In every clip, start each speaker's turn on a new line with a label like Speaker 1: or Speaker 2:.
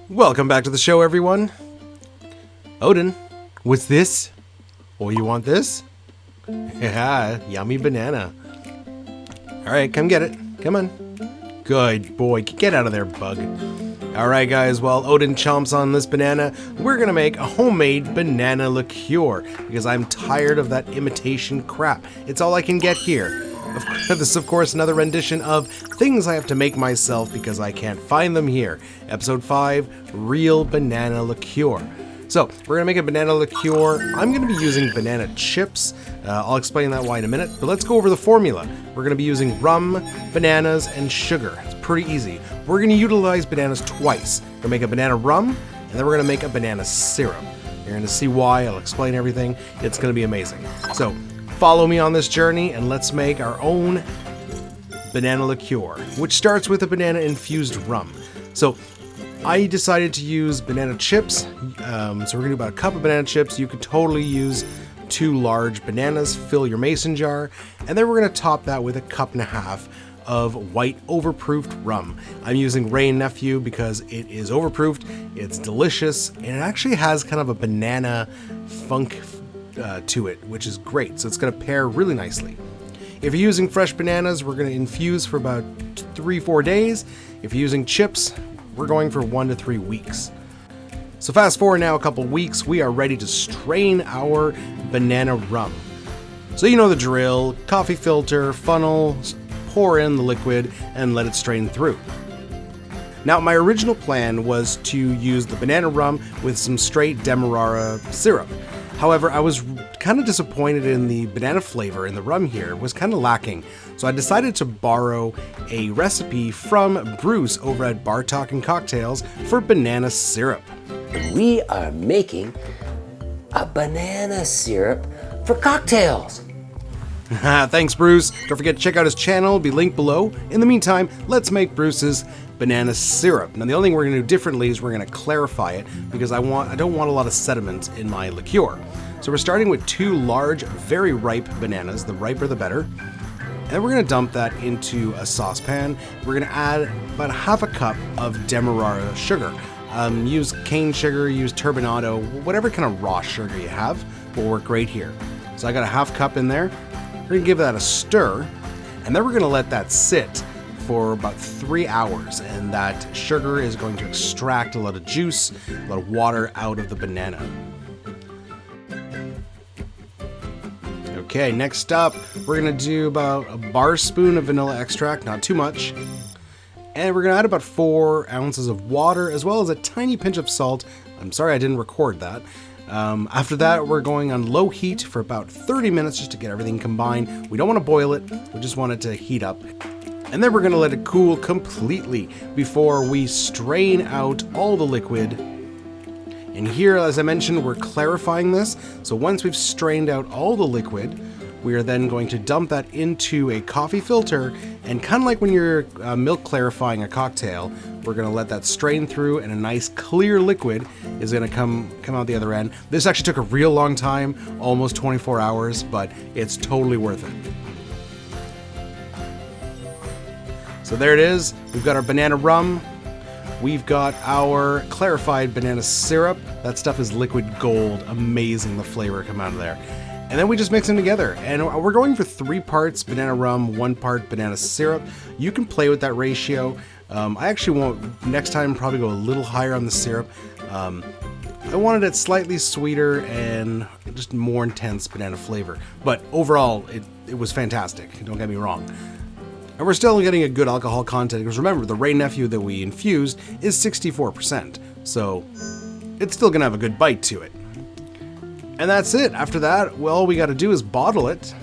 Speaker 1: Welcome back to the show, everyone. Odin, what's this? Oh, you want this? Yeah, yummy banana. Alright, come get it. Come on. Good boy. Get out of there, bug. Alright, guys, while Odin chomps on this banana, we're gonna make a homemade banana liqueur because I'm tired of that imitation crap. It's all I can get here. This is, of course, another rendition of things I have to make myself because I can't find them here. Episode 5, Real Banana Liqueur. So, we're going to make a banana liqueur. I'm going to be using banana chips. I'll explain that why in a minute, but let's go over the formula. We're going to be using rum, bananas, and sugar. It's pretty easy. We're going to utilize bananas twice. We're going to make a banana rum, and then we're going to make a banana syrup. You're going to see why. I'll explain everything. It's going to be amazing. So, follow me on this journey and let's make our own banana liqueur, which starts with a banana infused rum. So I decided to use banana chips. So we're gonna do about a cup of banana chips. You could totally use 2 large bananas, fill your mason jar, and then we're gonna top that with a cup and a half of White Overproof Rum. I'm using Wray and Nephew because it is overproofed, it's delicious, and it actually has kind of a banana funk to it, which is great. So it's going to pair really nicely. If you're using fresh bananas, we're going to infuse for about 3-4 days. If you're using chips, we're going for 1 to 3 weeks. So fast forward now a couple weeks, we are ready to strain our banana rum. So you know the drill: coffee filter, funnel, pour in the liquid, and let it strain through. Now, my original plan was to use the banana rum with some straight Demerara syrup. However, I was kind of disappointed in the banana flavor in the rum here. It was kind of lacking. So I decided to borrow a recipe from Bruce over at Bar Talking Cocktails for banana syrup.
Speaker 2: We are making a banana syrup for cocktails.
Speaker 1: Thanks, Bruce. Don't forget to check out his channel. It'll be linked below. In the meantime, let's make Bruce's banana syrup. Now, the only thing we're going to do differently is we're going to clarify it because I don't want a lot of sediment in my liqueur. So we're starting with 2 large, very ripe bananas. The riper, the better. And then we're going to dump that into a saucepan. We're going to add about ½ a cup of Demerara sugar. Use cane sugar, use turbinado, whatever kind of raw sugar you have will work great here. So I got a ½ cup in there. We're going to give that a stir, and then we're going to let that sit for about 3 hours, and that sugar is going to extract a lot of juice, a lot of water out of the banana. Okay, next up, we're going to do about a bar spoon of vanilla extract, not too much. And we're going to add about 4 ounces of water, as well as a tiny pinch of salt. I'm sorry I didn't record that. After that, we're going on low heat for about 30 minutes just to get everything combined. We don't want to boil it, we just want it to heat up. And then we're going to let it cool completely before we strain out all the liquid. And here, as I mentioned, we're clarifying this. So once we've strained out all the liquid, we are then going to dump that into a coffee filter, and kind of like when you're milk clarifying a cocktail, we're going to let that strain through, and a nice clear liquid is going to come out the other end. This actually took a real long time, almost 24 hours, but it's totally worth it. So there it is. We've got our banana rum. We've got our clarified banana syrup. That stuff is liquid gold. Amazing, the flavor come out of there. And then we just mix them together. And we're going for 3 parts banana rum, 1 part banana syrup. You can play with that ratio. I actually won't, next time, probably go a little higher on the syrup. I wanted it slightly sweeter and just more intense banana flavor. But overall, it was fantastic. Don't get me wrong. And we're still getting a good alcohol content, because remember, the Wray Nephew that we infused is 64%, so it's still gonna have a good bite to it. And that's it. After that, well, all we gotta do is bottle it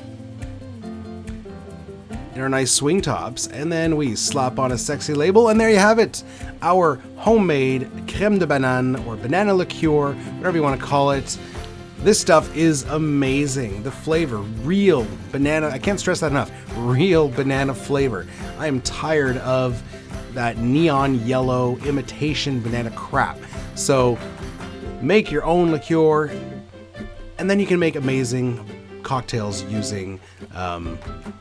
Speaker 1: in our nice swing tops, and then we slap on a sexy label, and there you have it. Our homemade Crème de Banane, or banana liqueur, whatever you want to call it. This stuff is amazing. The flavor, real banana, I can't stress that enough, real banana flavor. I am tired of that neon yellow imitation banana crap. So make your own liqueur, and then you can make amazing cocktails using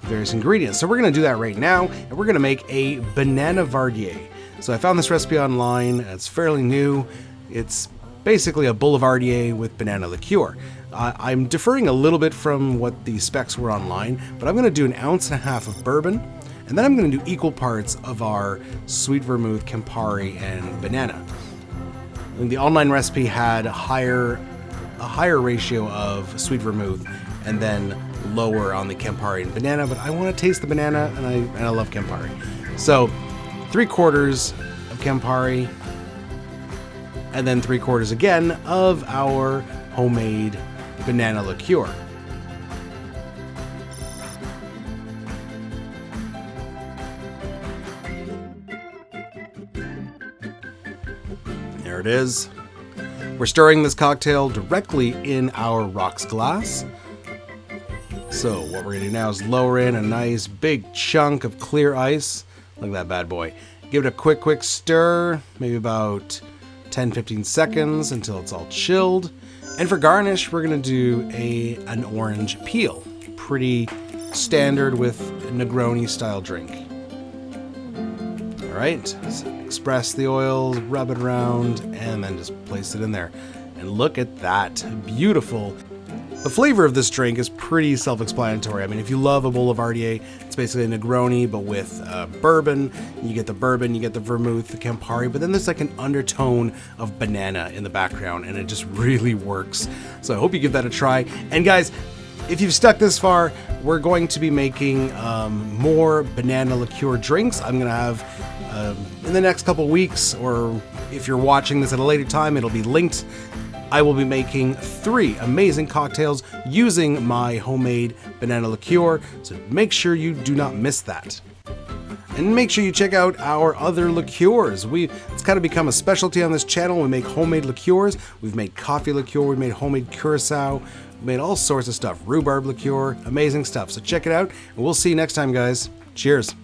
Speaker 1: various ingredients. So we're gonna do that right now, and we're gonna make a Bananavardier. So I found this recipe online. It's fairly new. It's basically a Boulevardier with banana liqueur. I'm deferring a little bit from what the specs were online, but I'm going to do 1.5 ounces of bourbon, and then I'm going to do equal parts of our sweet vermouth, Campari, and banana. And the online recipe had a higher ratio of sweet vermouth and then lower on the Campari and banana, but I want to taste the banana, and I love Campari. So 3/4 of Campari, and then 3/4 again of our homemade banana liqueur. There it is. We're stirring this cocktail directly in our rocks glass. So what we're gonna do now is lower in a nice big chunk of clear ice. Look at that bad boy. Give it a quick stir, maybe about 10-15 seconds until it's all chilled. And for garnish, we're gonna do an orange peel. Pretty standard with a Negroni style drink. All right, so express the oils, rub it around, and then just place it in there. And look at that, beautiful. The flavor of this drink is pretty self-explanatory. I mean, if you love a Boulevardier, it's basically a Negroni, but with bourbon. You get the bourbon, you get the vermouth, the Campari, but then there's like an undertone of banana in the background, and it just really works. So I hope you give that a try. And guys, if you've stuck this far, we're going to be making more banana liqueur drinks. I'm going to have, in the next couple weeks, or if you're watching this at a later time, it'll be linked. I will be making 3 amazing cocktails using my homemade banana liqueur, so make sure you do not miss that. And make sure you check out our other liqueurs. It's kind of become a specialty on this channel. We make homemade liqueurs. We've made coffee liqueur. We've made homemade curacao. We've made all sorts of stuff. Rhubarb liqueur. Amazing stuff. So check it out, and we'll see you next time, guys. Cheers.